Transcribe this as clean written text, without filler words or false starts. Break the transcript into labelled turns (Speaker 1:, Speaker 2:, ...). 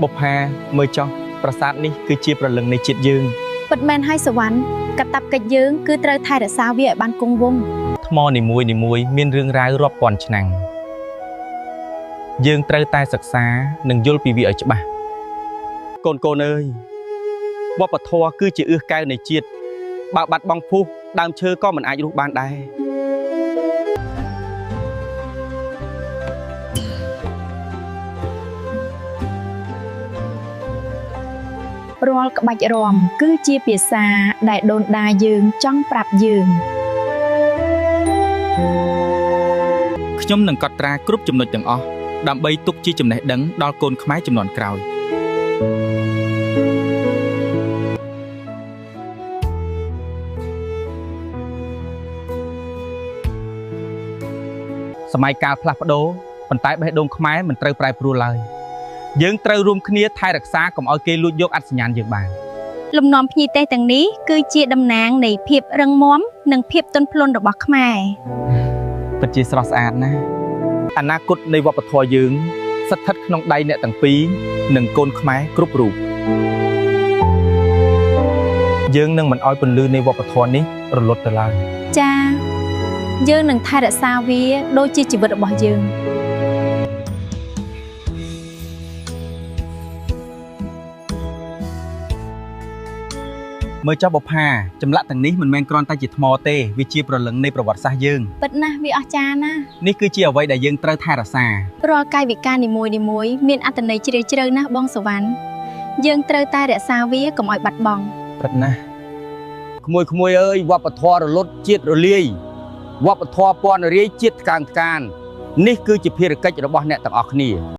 Speaker 1: បុប្ផាមើលចុះប្រាសាទនេះគឺជាប្រលឹងនៃជាតិយើង
Speaker 2: ពិតមែនហើយសវណ្ណកាតព្វកិច្ចយើងគឺត្រូវថែរក្សាវាឲ្យបានគង់វង្ស
Speaker 1: ថ្មនីមួយមានរឿងរ៉ាវរាប់ពាន់ឆ្នាំយើងត្រូវតែសិក្សានិងយល់ពីវាឲ្យច្បាស់កូនអើយវប្បធម៌គឺជាឧសកែវនៃជាតិបើបាត់បង់ភុះដើមឈើក៏មិនអាចរស់បានដែរ
Speaker 2: រាល់ក្បាច់រាំគឺជាភាសាដែលដូនតាយើងចង់ប្រាប់យើង
Speaker 1: ខ្ញុំនឹងកត់ត្រាគ្រប់ចំណុចទាំងអស់ដើម្បីទុកជាចំណេះដឹងដល់កូនខ្មែរជំនាន់ក្រោយសម័យកាលផ្លាស់ប្ដូរប៉ុន្តែបេះដូងខ្មែរមិនត្រូវប្រែប្រួលឡើយយើងត្រូវរួមគ្នាថែរក្សាកុំឲ្យគេលួចយកអត្តសញ្ញាណយើងបាន
Speaker 2: លំនាំភ្ញីទេសទាំងនេះគឺជាតំណាងនៃភាពរឹងមាំនិងភាពទន់ភ្លន់របស់ខ្មែរ
Speaker 1: ពិតជាស្រស់ស្អាតណាស់អនាគតនៃវប្បធម៌យើងស្ថិតក្នុងដៃអ្នកទាំងពីរនិងកូនខ្មែរគ្រប់រូបយើងនឹងមិនឲ្យពន្លឺនៃវប្បធម៌នេះរលត់ទៅឡើយ
Speaker 2: ចា៎យើងនឹងថែរក្សាវាដូចជាជីវិតរបស់យើង
Speaker 1: មើលចុះបុប្ផាចម្លាក់ទាំងនេះមិនមែនគ្រាន់តែជាថ្មទេវាជាព្រលឹងនៃប្រវត្តិសាស្ត្រយើង
Speaker 2: ពិតណាស់វាអស្ចារ្យណាស់
Speaker 1: នេះគឺជាអ្វីដែលយើងត្រូវថែរក្សា
Speaker 2: រាល់កាយវិការនីមួយមានអត្ថន័យជ្រាលជ្រៅណាស់បងសវណ្ណយើងត្រូវតែរក្សាវាកុំឲ្យបាត់បង់
Speaker 1: ពិតណាស់ក្មួយអើយវប្បធម៌រលត់ជាតិរលាយវប្បធម៌ពណ៌រាយជាតិថ្កើងថ្កាននេះគឺជាភារកិច្ចរបស់អ្នកទាំងអស់គ្នា